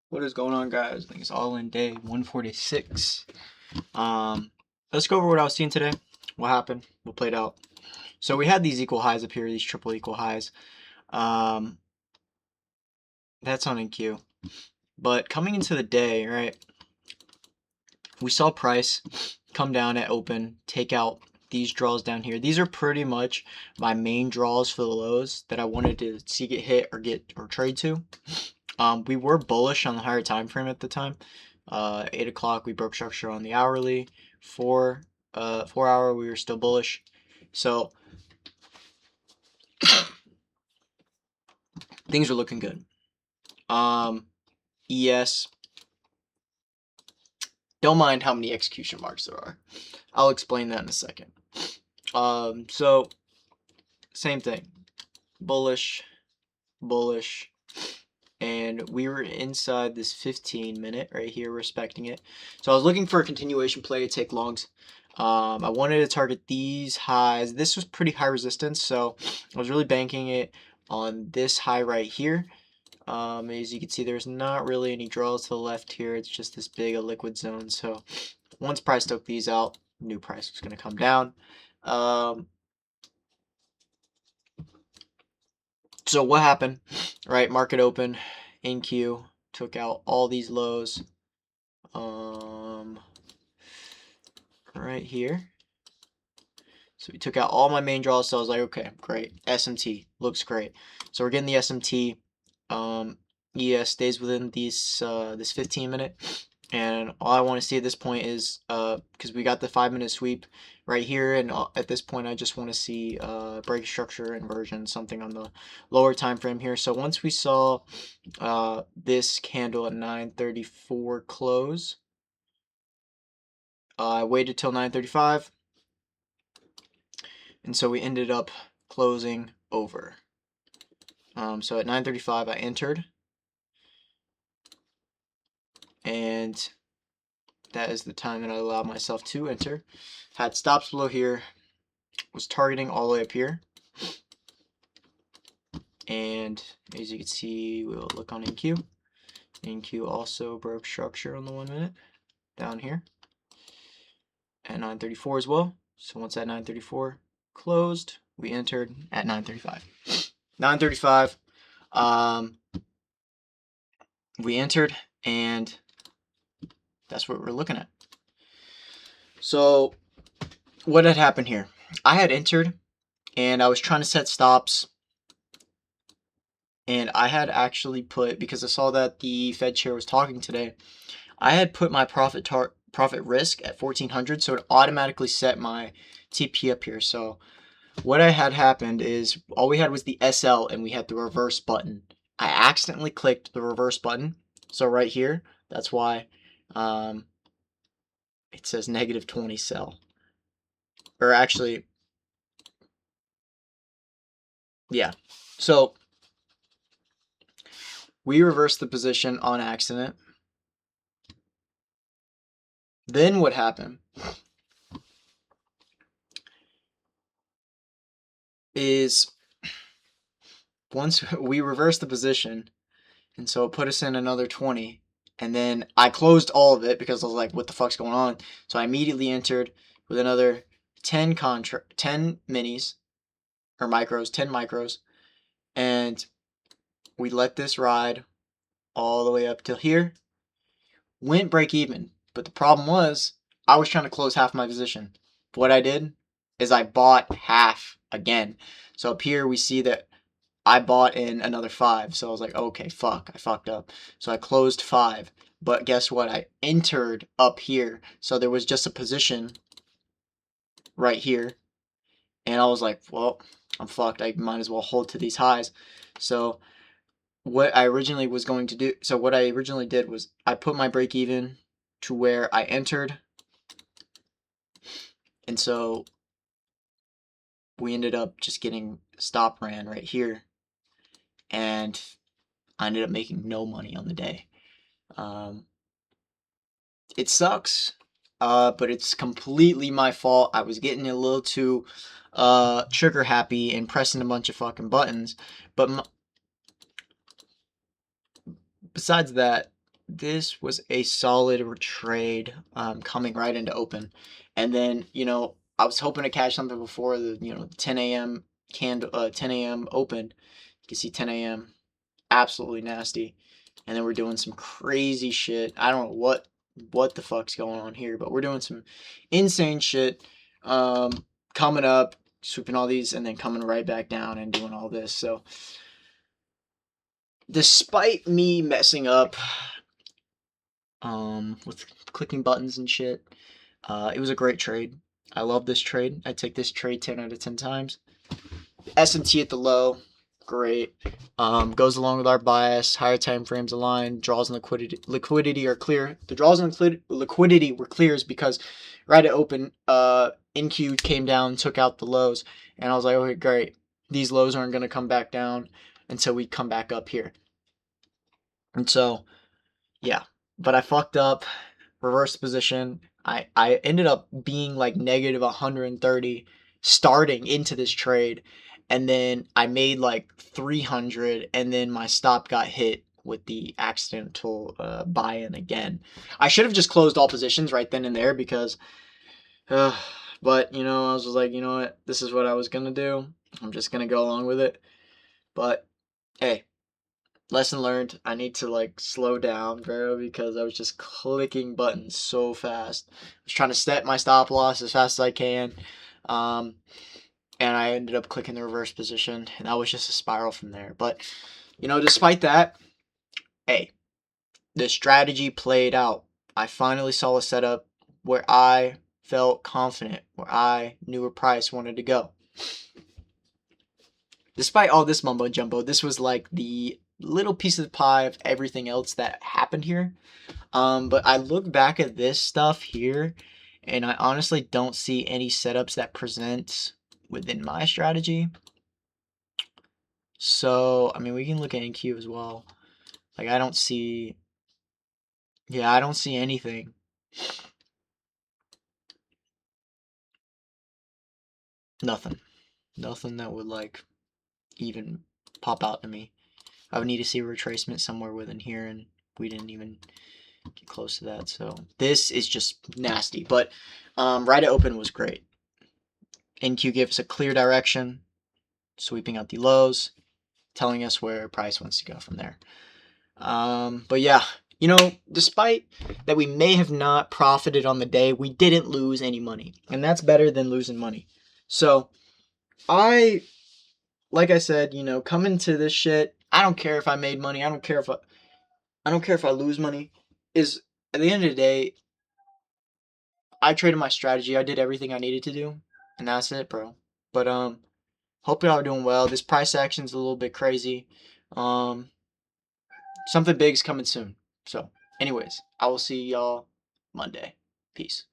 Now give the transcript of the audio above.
What is going on, guys? I think it's all in day 146. Let's go over what I was seeing today. What happened? What played out? So we had these equal highs up here, these triple equal highs. That's on NQ. But coming into the day, right, we saw price come down at open, take out these draws down here. These are pretty much my main draws for the lows that I wanted to see get hit or trade to. We were bullish on the higher time frame at the time. 8 o'clock we broke structure on the hourly. 4 hour we were still bullish. So things are looking good. ES, don't mind how many execution marks there are. I'll explain that in a second. So same thing, bullish, and we were inside this 15-minute right here, respecting it. So I was looking for a continuation play to take longs. I wanted to target these highs. This was pretty high resistance, so I was really banking it on this high right here. As you can see, there's not really any draws to the left here. It's just this big a liquid zone. So once price took these out, new price was going to come down. So what happened, right? Market open, NQ, took out all these lows, right here. So we took out all my main draws, so I was like, okay, great. SMT, looks great. So we're getting the SMT. ES stays within these this 15-minute. And all I want to see at this point is, because we got the 5-minute sweep right here, and at this point I just want to see break structure inversion, something on the lower time frame here. So once we saw this candle at 9:34 close, I waited till 9:35, and so we ended up closing over. So at 9:35 I entered, and that is the time that I allowed myself to enter. Had stops below here, was targeting all the way up here, and as you can see, we'll look on NQ. NQ also broke structure on the 1 minute down here at 9:34 as well. So once that 9:34 closed, we entered at 9:35. 9:35, we entered, and that's what we're looking at. So what had happened here? I had entered, and I was trying to set stops, and I had actually put, because I saw that the Fed chair was talking today, I had put my profit risk at 1400, so it automatically set my TP up here. So what I had happened is all we had was the SL, and we had the reverse button. I accidentally clicked the reverse button, so right here, that's why it says -20 sell. Or actually, yeah. So we reversed the position on accident. Then what happened is once we reversed the position, and so it put us in another 20, and then I closed all of it because I was like, what the fuck's going on? So I immediately entered with another 10 minis or micros, 10 micros, and we let this ride all the way up till here. Went break even, but the problem was I was trying to close half my position. What I did is I bought half again. So up here we see that I bought in another 5. So I was like, okay, fuck, I fucked up. So I closed 5. But guess what? I entered up here. So there was just a position right here. And I was like, well, I'm fucked. I might as well hold to these highs. So what I originally was going to do, so what I originally did was I put my break even to where I entered. And so we ended up just getting stop ran right here. And I ended up making no money on the day. It sucks, but it's completely my fault. I was getting a little too trigger happy and pressing a bunch of fucking buttons. But besides that, this was a solid trade, coming right into open. And then, I was hoping to catch something before the, 10 a.m. 10 a.m. open. You can see 10 a.m. absolutely nasty. And then we're doing some crazy shit. I don't know what the fuck's going on here, but we're doing some insane shit. Coming up, sweeping all these, and then coming right back down and doing all this. So, despite me messing up, with clicking buttons and shit, it was a great trade. I love this trade. I take this trade 10 out of 10 times. S&T at the low, great. Goes along with our bias. Higher time frames align. Draws and liquidity are clear. The draws and liquidity were clears because right at open, NQ came down, took out the lows, and I was like, okay, great. These lows aren't gonna come back down until we come back up here. And so, yeah. But I fucked up, reverse position. I ended up being like negative 130 starting into this trade, and then I made like 300, and then my stop got hit with the accidental buy-in again. I should have just closed all positions right then and there because, but I was just like, you know what, this is what I was gonna do. I'm just gonna go along with it. But hey. Lesson learned, I need to like slow down, bro, because I was just clicking buttons so fast. I was trying to set my stop loss as fast as I can. And I ended up clicking the reverse position, and that was just a spiral from there. But, despite that, hey, the strategy played out. I finally saw a setup where I felt confident, where I knew where price wanted to go. Despite all this mumbo jumbo, this was like the little piece of the pie of everything else that happened here. But I look back at this stuff here, and I honestly don't see any setups that present within my strategy. So, I mean, we can look at NQ as well. Like, I don't see anything. Nothing that would like even pop out to me. I would need to see a retracement somewhere within here, and we didn't even get close to that. So this is just nasty. But right at open was great. NQ gave us a clear direction, sweeping out the lows, telling us where price wants to go from there. But yeah, despite that we may have not profited on the day, we didn't lose any money, and that's better than losing money. So like I said, coming to this shit, I don't care if I made money. I don't care if I lose money. Is at the end of the day, I traded my strategy. I did everything I needed to do, and that's it, bro. But hope y'all are doing well. This price action's a little bit crazy. Something big's coming soon. So, anyways, I will see y'all Monday. Peace.